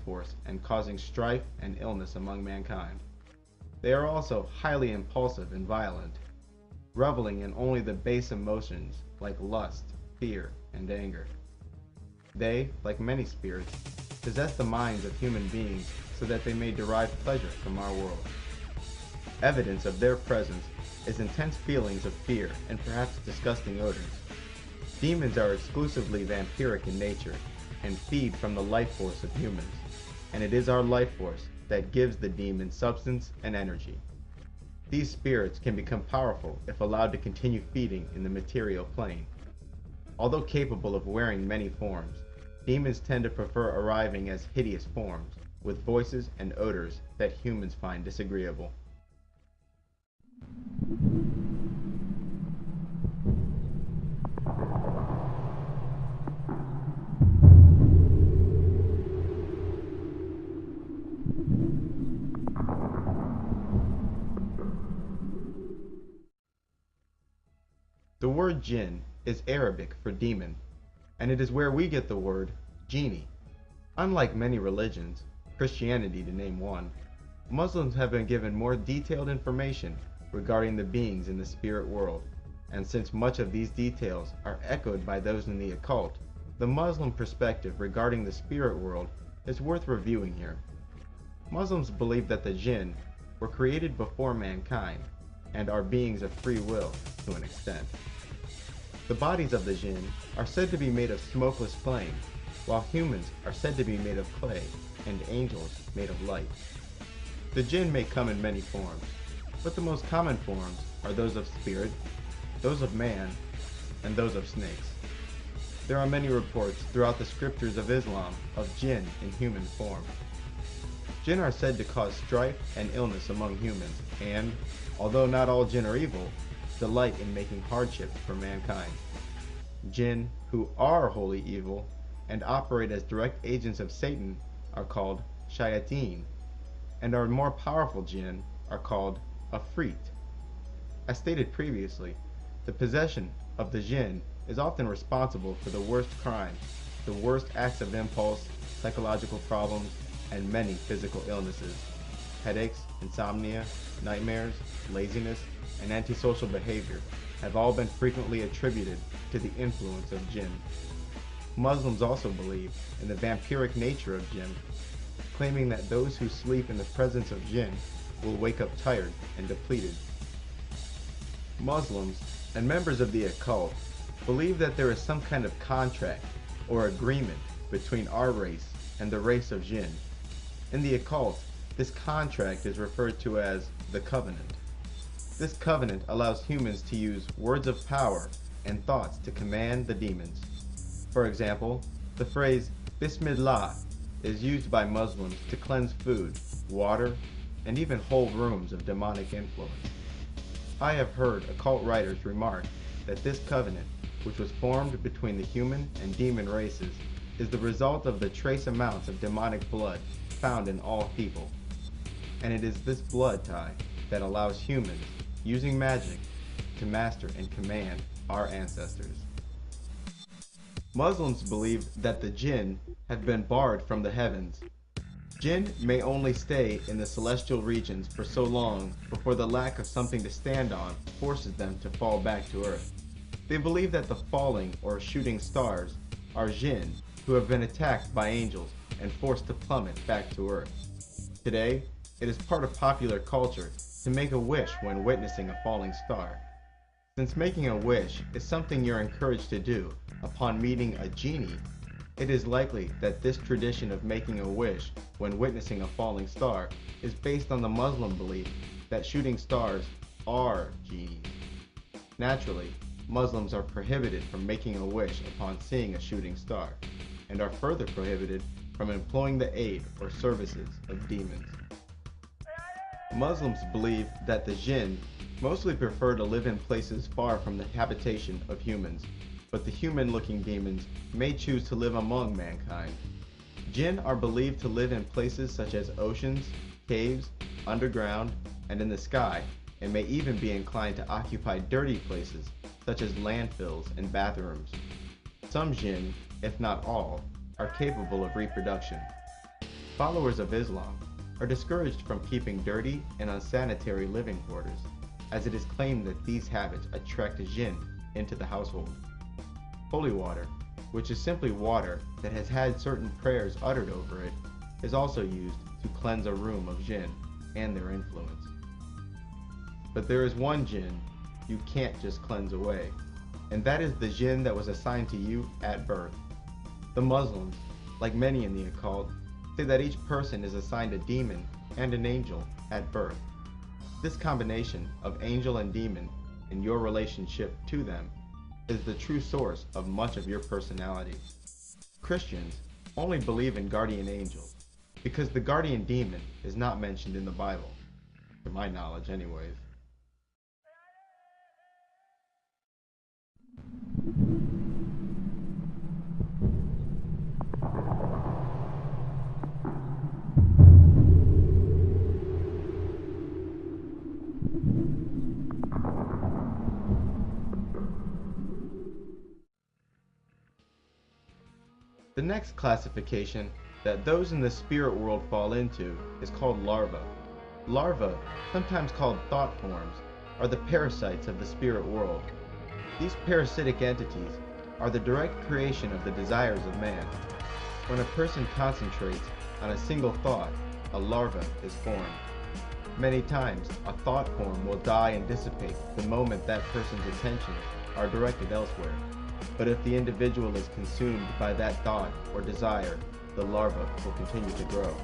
force and causing strife and illness among mankind. They are also highly impulsive and violent, reveling in only the base emotions like lust, fear, and anger. They, like many spirits, possess the minds of human beings so that they may derive pleasure from our world. Evidence of their presence is intense feelings of fear and perhaps disgusting odors. Demons are exclusively vampiric in nature and feed from the life force of humans, and it is our life force that gives the demon substance and energy. These spirits can become powerful if allowed to continue feeding in the material plane. Although capable of wearing many forms, demons tend to prefer arriving as hideous forms, with voices and odors that humans find disagreeable. The word jinn is Arabic for demon, and it is where we get the word genie. Unlike many religions, Christianity to name one, Muslims have been given more detailed information regarding the beings in the spirit world, and since much of these details are echoed by those in the occult, the Muslim perspective regarding the spirit world is worth reviewing here. Muslims believe that the jinn were created before mankind and are beings of free will to an extent. The bodies of the jinn are said to be made of smokeless flame, while humans are said to be made of clay and angels made of light. The jinn may come in many forms, but the most common forms are those of spirit, those of man, and those of snakes. There are many reports throughout the scriptures of Islam of jinn in human form. Jinn are said to cause strife and illness among humans and, although not all jinn are evil, delight in making hardships for mankind. Jinn who are wholly evil and operate as direct agents of Satan are called shayateen, and our more powerful jinn are called afrit. As stated previously, the possession of the jinn is often responsible for the worst crimes, the worst acts of impulse, psychological problems, and many physical illnesses. Headaches, insomnia, nightmares, laziness, and antisocial behavior have all been frequently attributed to the influence of jinn. Muslims also believe in the vampiric nature of jinn, claiming that those who sleep in the presence of jinn will wake up tired and depleted. Muslims and members of the occult believe that there is some kind of contract or agreement between our race and the race of jinn. In the occult, this contract is referred to as the covenant. This covenant allows humans to use words of power and thoughts to command the demons. For example, the phrase Bismillah is used by Muslims to cleanse food, water, and even whole rooms of demonic influence. I have heard occult writers remark that this covenant, which was formed between the human and demon races, is the result of the trace amounts of demonic blood found in all people. And it is this blood tie that allows humans, using magic, to master and command our ancestors. Muslims believe that the jinn have been barred from the heavens. Jinn may only stay in the celestial regions for so long before the lack of something to stand on forces them to fall back to earth. They believe that the falling or shooting stars are jinn who have been attacked by angels and forced to plummet back to earth. Today, it is part of popular culture to make a wish when witnessing a falling star. Since making a wish is something you're encouraged to do upon meeting a genie, it is likely that this tradition of making a wish when witnessing a falling star is based on the Muslim belief that shooting stars are genies. Naturally, Muslims are prohibited from making a wish upon seeing a shooting star, and are further prohibited from employing the aid or services of demons. Muslims believe that the jinn mostly prefer to live in places far from the habitation of humans, but the human-looking demons may choose to live among mankind. Jinn are believed to live in places such as oceans, caves, underground, and in the sky, and may even be inclined to occupy dirty places such as landfills and bathrooms. Some jinn, if not all, are capable of reproduction. Followers of Islam are discouraged from keeping dirty and unsanitary living quarters, as it is claimed that these habits attract a jinn into the household. Holy water, which is simply water that has had certain prayers uttered over it, is also used to cleanse a room of jinn and their influence. But there is one jinn you can't just cleanse away, and that is the jinn that was assigned to you at birth. The Muslims, like many in the occult, say that each person is assigned a demon and an angel at birth. This combination of angel and demon in your relationship to them is the true source of much of your personality. Christians only believe in guardian angels because the guardian demon is not mentioned in the Bible, to my knowledge anyways. The next classification that those in the spirit world fall into is called larvae. Larvae, sometimes called thought forms, are the parasites of the spirit world. These parasitic entities are the direct creation of the desires of man. When a person concentrates on a single thought, a larva is formed. Many times, a thought form will die and dissipate the moment that person's attentions are directed elsewhere. But if the individual is consumed by that thought or desire, the larva will continue to grow.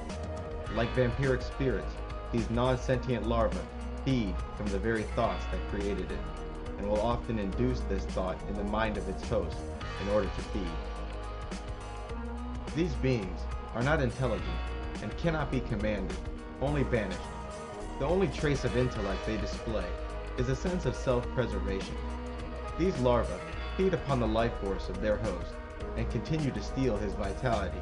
Like vampiric spirits, these non-sentient larvae feed from the very thoughts that created it, and will often induce this thought in the mind of its host in order to feed. These beings are not intelligent and cannot be commanded, only banished. The only trace of intellect they display is a sense of self-preservation. These larvae feed upon the life force of their host and continue to steal his vitality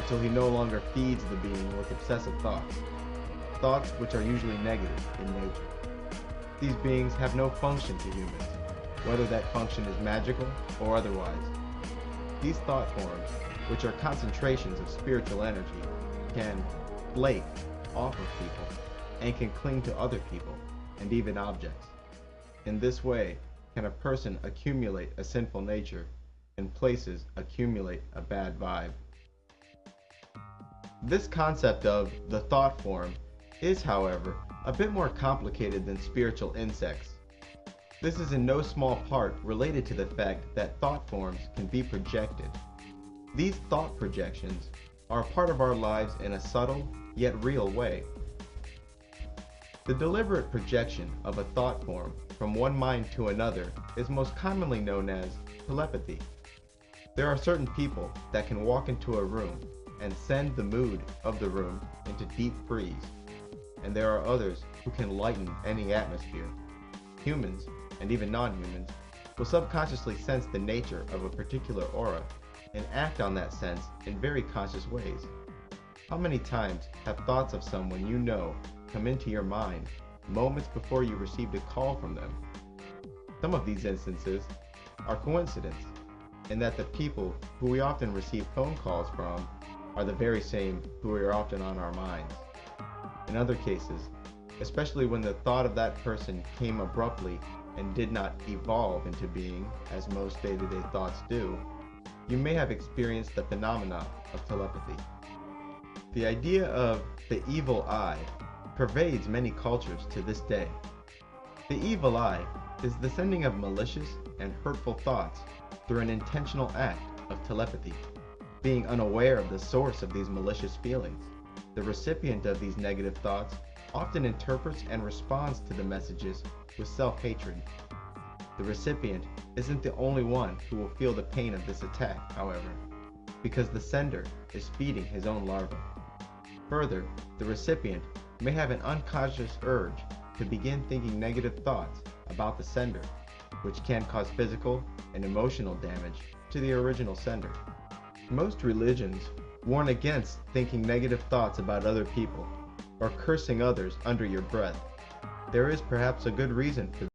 until he no longer feeds the being with obsessive thoughts which are usually negative in nature. These beings have no function to humans, whether that function is magical or otherwise. These thought forms, which are concentrations of spiritual energy, can flake off of people and can cling to other people and even objects. In this way, can a person accumulate a sinful nature, and places accumulate a bad vibe. This concept of the thought form is, however, a bit more complicated than spiritual insects. This is in no small part related to the fact that thought forms can be projected. These thought projections are a part of our lives in a subtle yet real way. The deliberate projection of a thought form from one mind to another is most commonly known as telepathy. There are certain people that can walk into a room and send the mood of the room into deep freeze, and there are others who can lighten any atmosphere. Humans, and even non-humans, will subconsciously sense the nature of a particular aura and act on that sense in very conscious ways. How many times have thoughts of someone you know come into your mind moments before you received a call from them? Some of these instances are coincidence, in that the people who we often receive phone calls from are the very same who are often on our minds. In other cases, especially when the thought of that person came abruptly and did not evolve into being, as most day-to-day thoughts do, you may have experienced the phenomena of telepathy. The idea of the evil eye pervades many cultures to this day. The evil eye is the sending of malicious and hurtful thoughts through an intentional act of telepathy. Being unaware of the source of these malicious feelings, the recipient of these negative thoughts often interprets and responds to the messages with self-hatred. The recipient isn't the only one who will feel the pain of this attack, however, because the sender is feeding his own larva. Further, the recipient may have an unconscious urge to begin thinking negative thoughts about the sender, which can cause physical and emotional damage to the original sender. Most religions warn against thinking negative thoughts about other people or cursing others under your breath. There is perhaps a good reason for